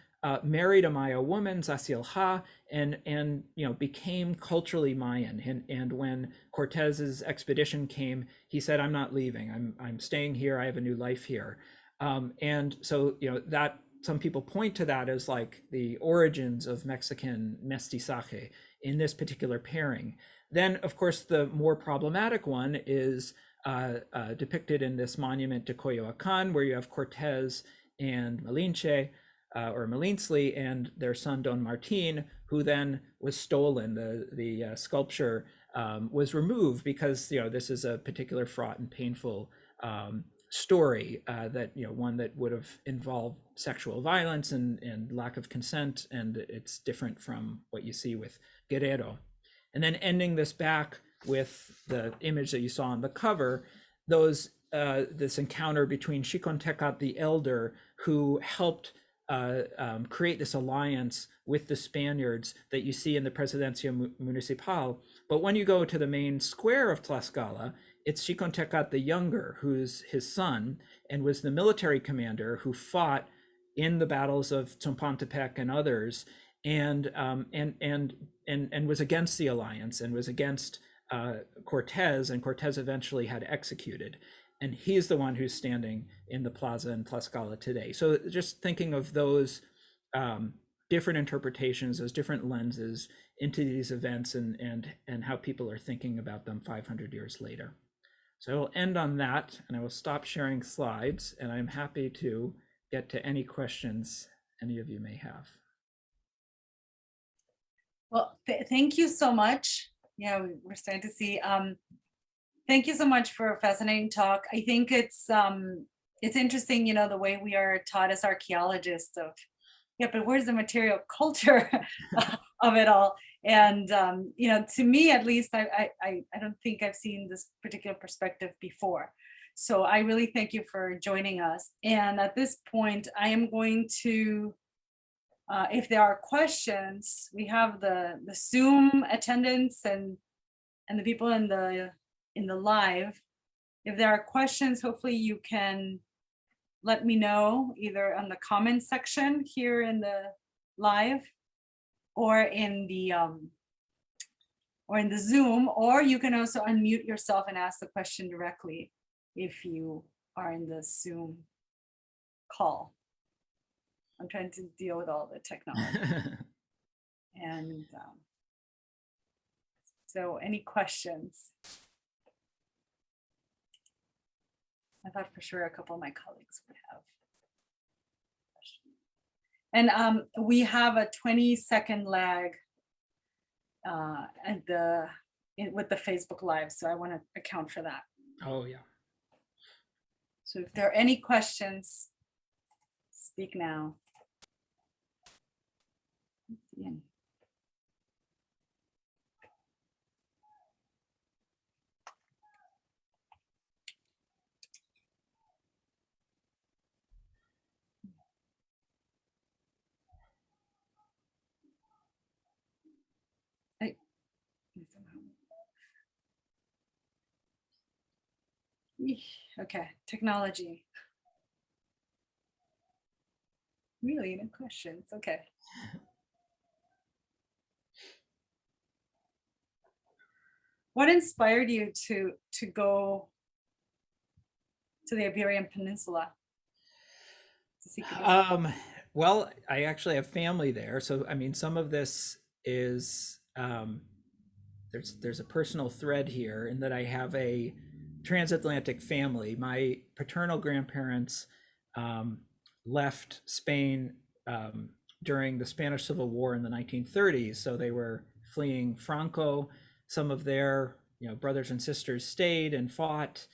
married a Maya woman, Zacielha, and became culturally Mayan. And when Cortez's expedition came, he said, "I'm not leaving. I'm staying here. I have a new life here." And so that. Some people point to that as like the origins of Mexican mestizaje in this particular pairing. Then, of course, the more problematic one is depicted in this monument to Coyoacan, where you have Cortez and Malinche, or Malintzli, and their son Don Martin, who then was stolen. The sculpture was removed because this is a particular fraught and painful story that one that would have involved sexual violence and lack of consent, and it's different from what you see with Guerrero. And then ending this back with the image that you saw on the cover, this encounter between Xicontecat the Elder, who helped create this alliance with the Spaniards that you see in the Presidencia Municipal. But when you go to the main square of Tlaxcala, it's Xicontecat the Younger, who's his son and was the military commander who fought in the battles of Tzompontepec and others, and was against the alliance and was against Cortez, and Cortez eventually had executed. And he's the one who's standing in the plaza in Tlaxcala today. So just thinking of those different interpretations, those different lenses into these events and how people are thinking about them 500 years later. So I will end on that, and I will stop sharing slides, and I'm happy to get to any questions any of you may have.
Well, thank you so much. Yeah, we're starting to see. Thank you so much for a fascinating talk. I think it's interesting, the way we are taught as archaeologists of, but where's the material culture of it all? And to me, at least, I don't think I've seen this particular perspective before. So I really thank you for joining us. And at this point, I am going to, if there are questions, we have the Zoom attendance and the people in the live. If there are questions, hopefully you can let me know either on the comment section here in the live or in the Zoom, or you can also unmute yourself and ask the question directly if you are in the Zoom call. I'm trying to deal with all the technology. And so any questions? I thought for sure a couple of my colleagues would have questions. And we have a 20-second lag with the Facebook Live, so I want to account for that.
Oh, yeah.
So if there are any questions, speak now. Okay, technology. Really, no questions. Okay. What inspired you to go to the Iberian Peninsula to seek wisdom?
Um, well, I actually have family there, so I mean, some of this is there's a personal thread here in that I have a transatlantic family. My paternal grandparents um, left Spain um, during the Spanish Civil War in the 1930s, so they were fleeing Franco. Some of their brothers and sisters stayed and fought.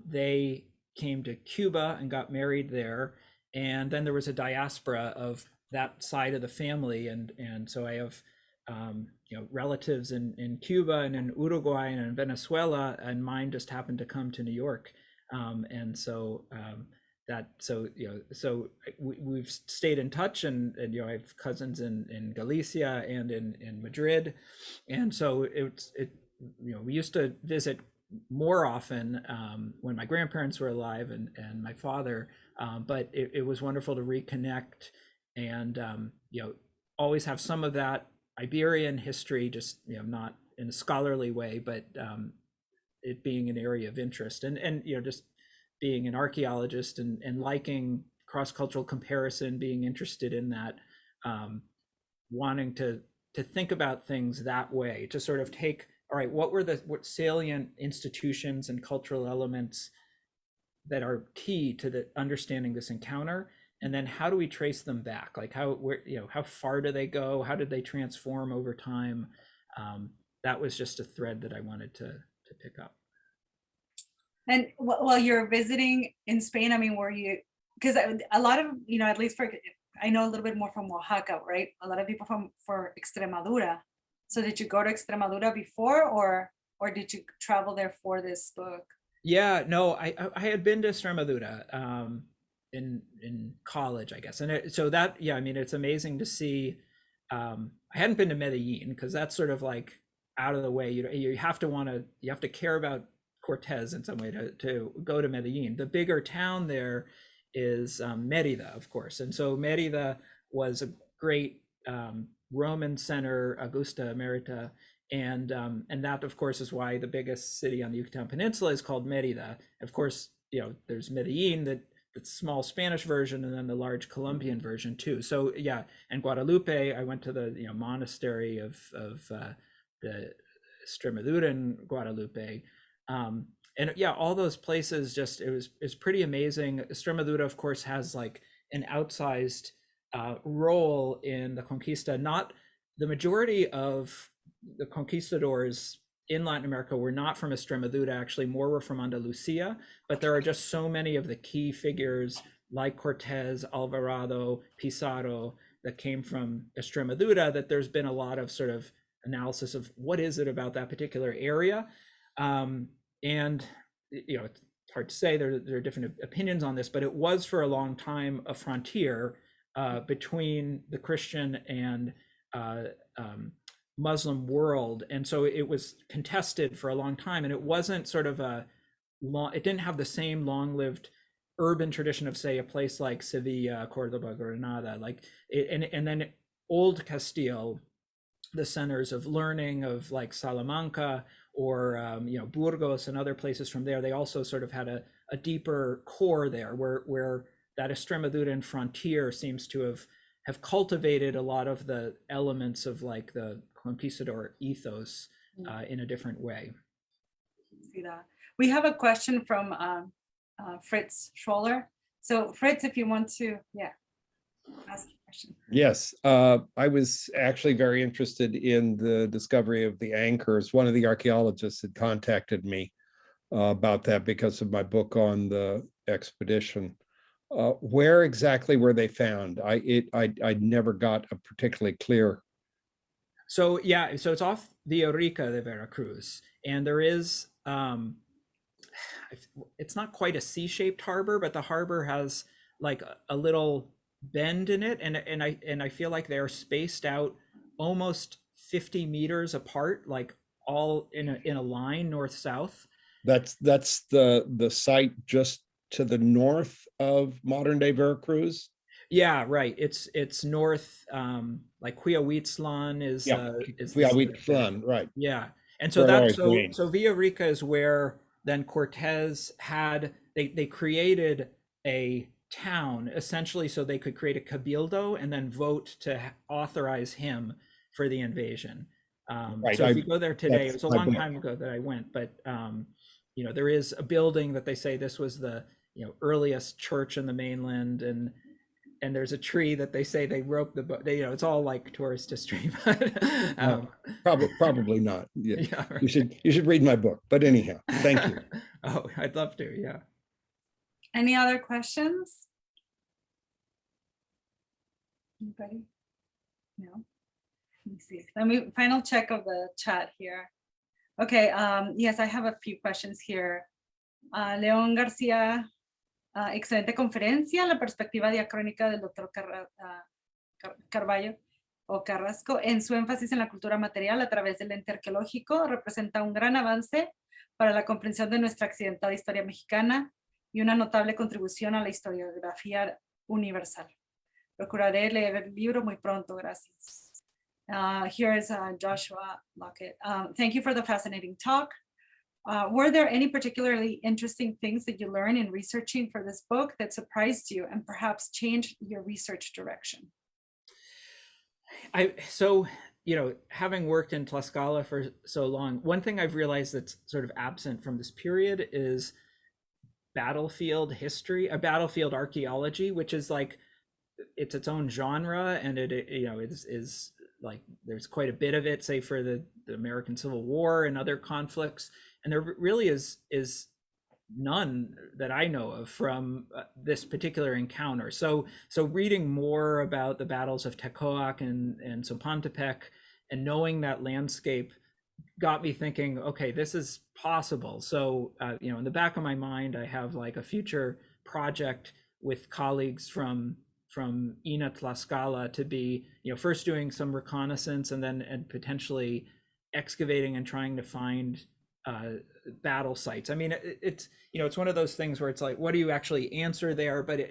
They came to Cuba and got married there, and then there was a diaspora of that side of the family, and so I have relatives in Cuba and in Uruguay and in Venezuela, and mine just happened to come to New York, and so so we've stayed in touch, and I have cousins in Galicia and in Madrid, and so we used to visit more often when my grandparents were alive and my father, but it was wonderful to reconnect and always have some of that Iberian history, just not in a scholarly way, but it being an area of interest, and just being an archaeologist and liking cross-cultural comparison, being interested in that, wanting to think about things that way, to sort of take, all right, what salient institutions and cultural elements that are key to the understanding this encounter, and then how do we trace them back, like how far do they go, how did they transform over time. That was just a thread that I wanted to pick up.
And while you're visiting in Spain, I mean, were you, because a lot of, at least for, I know a little bit more from Oaxaca, right? A lot of people for Extremadura. So did you go to Extremadura before, or did you travel there for this book?
Yeah, no, I had been to Extremadura in college, I guess, and so that, yeah, I mean, it's amazing to see. I hadn't been to Medellin because that's sort of like out of the way. You have to care about Cortez in some way to go to Medellin. The bigger town there is Merida, of course, and so Merida was a great Roman center, Augusta Emerita, and that, of course, is why the biggest city on the Yucatan Peninsula is called Merida. Of course, there's Medellin, the small Spanish version, and then the large Colombian version too. So yeah, and Guadalupe, I went to the monastery of the Extremaduran Guadalupe, and yeah, all those places, just it's pretty amazing. Extremadura, of course, has like an outsized role in the conquista. Not the majority of the conquistadors in Latin America were not from Extremadura, actually more were from Andalusia, but there are just so many of the key figures like Cortez, Alvarado, Pizarro that came from Extremadura that there's been a lot of sort of analysis of what is it about that particular area. And it's hard to say, there are different opinions on this, but it was for a long time a frontier between the Christian and Muslim world, and so it was contested for a long time, and it wasn't sort of it didn't have the same long-lived urban tradition of, say, a place like Sevilla, Cordoba, Granada, like and then Old Castile, the centers of learning of like Salamanca or Burgos and other places from there, they also sort of had a deeper core there, where that Extremaduran frontier seems to have cultivated a lot of the elements of like the conquistador ethos in a different way.
See that. We have a question from Fritz Scholler. So Fritz, if you want to, ask a question.
Yes, I was actually very interested in the discovery of the anchors. One of the archaeologists had contacted me about that because of my book on the expedition. Where exactly were they found? I never got a particularly clear.
So yeah, so it's off the Eureka de Veracruz, and there is it's not quite a C-shaped harbor, but the harbor has like a little bend in it, and I feel like they're spaced out almost 50 meters apart, like all in a line north south.
That's the site just to the north of modern day Veracruz.
Yeah, right. It's north, like Huihuitzlan
Yeah,
is the
yeah, we
site there.
fun, right.
Yeah. And so
Where it
that
always rains.
so Villarica is where then Cortez had they created a town essentially so they could create a cabildo and then vote to authorize him for the invasion.
Right.
So if you go there today, it
That's
was a
my
long
book.
time ago that I went, but you know, there is a building that they say this was the, you know, earliest church in the mainland, and there's a tree that they say they roped the boat. You know, it's all like tourist history, but
Probably not. Yeah.
yeah,
You should read my book. But anyhow, thank you.
Oh, I'd love to. Yeah.
Any other questions? Anybody? No. Let me see. Let me final check of the chat here. Okay. Yes, I have a few questions here. León García, excelente conferencia. La perspectiva diacrónica del doctor Carballo o Carrasco en su énfasis en la cultura material a través del ente arqueológico representa un gran avance para la comprensión de nuestra accidentada historia mexicana y una notable contribución a la historiografía universal. Procuraré leer el libro muy pronto, gracias. Here is Joshua Lockett. Thank you for the fascinating talk. Were there any particularly interesting things that you learned in researching for this book that surprised you and perhaps changed your research direction?
So, you know, having worked in Tlaxcala for so long, one thing I've realized that's sort of absent from this period is battlefield history, a battlefield archaeology, which is like it's its own genre, and it you know is like there's quite a bit of it, say for the American Civil War and other conflicts, and there really is none that I know of from this particular encounter. So reading more about the battles of Tecoac and Zompantepec and knowing that landscape got me thinking, okay, this is possible. So you know, in the back of my mind, I have like a future project with colleagues from INA Tlaxcala to be, you know, first doing some reconnaissance and then potentially excavating and trying to find battle sites. I mean, it's you know, it's one of those things where it's like, what do you actually answer there? But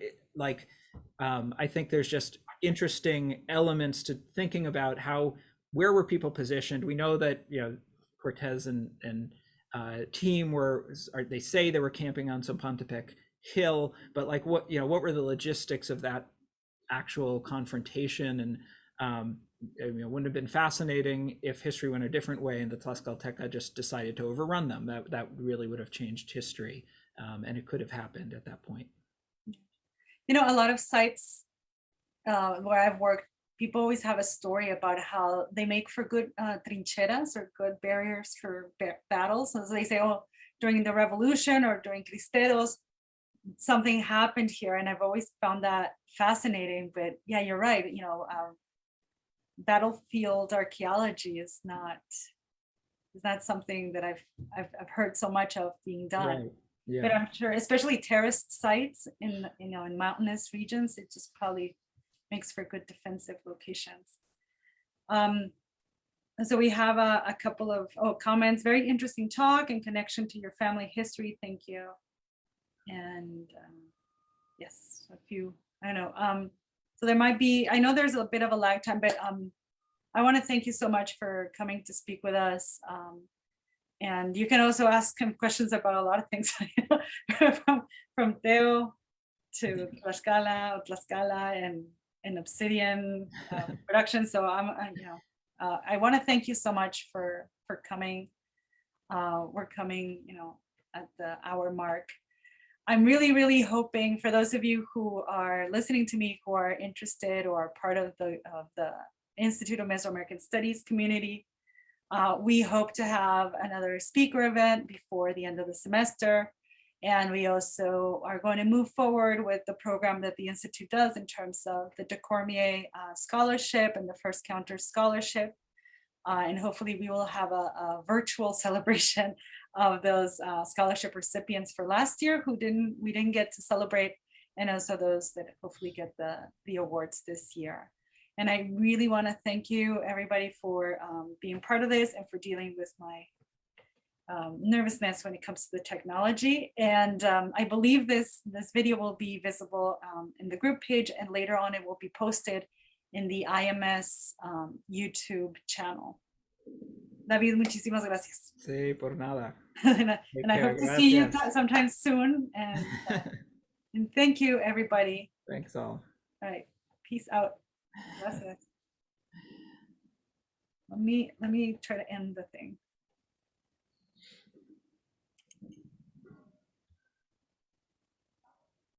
I think there's just interesting elements to thinking about where were people positioned. We know that, you know, Cortez and team they say they were camping on Zompantepec Hill, but like what were the logistics of that actual confrontation? And you know, wouldn't have been fascinating if history went a different way and the Tlaxcalteca just decided to overrun them. That really would have changed history, and it could have happened at that point.
You know, a lot of sites where I've worked, people always have a story about how they make for good trincheras or good barriers for battles. So they say, oh, during the revolution or during Cristeros, something happened here. And I've always found that fascinating. But yeah, you're right. You know, battlefield archaeology is not something that I've heard so much of being done.
Right. Yeah.
But I'm sure, especially terraced sites in mountainous regions, it just probably makes for good defensive locations. So we have a couple of comments. Very interesting talk in connection to your family history. Thank you. And yes, a few. I don't know. So there might be. I know there's a bit of a lag time, but I want to thank you so much for coming to speak with us. And you can also ask him questions about a lot of things, from Teo to Tlaxcala and Obsidian production. So I want to thank you so much for coming. We're coming, you know, at the hour mark. I'm really, really hoping for those of you who are listening to me, who are interested or are part of the Institute of Mesoamerican Studies community, we hope to have another speaker event before the end of the semester. And we also are going to move forward with the program that the Institute does in terms of the de Cormier Scholarship and the First Counter Scholarship. And hopefully we will have a virtual celebration of those scholarship recipients for last year we didn't get to celebrate, and also those that hopefully get the awards this year. And I really want to thank you, everybody, for being part of this and for dealing with my nervousness when it comes to the technology. And I believe this video will be visible in the group page, and later on it will be posted in the IMS YouTube channel. David, muchísimas gracias.
Sí, por nada.
And I
care,
hope to see you
gracias.
sometime soon. And thank you, everybody.
Thanks all.
All right, peace out. Gracias. Let me try to end the thing.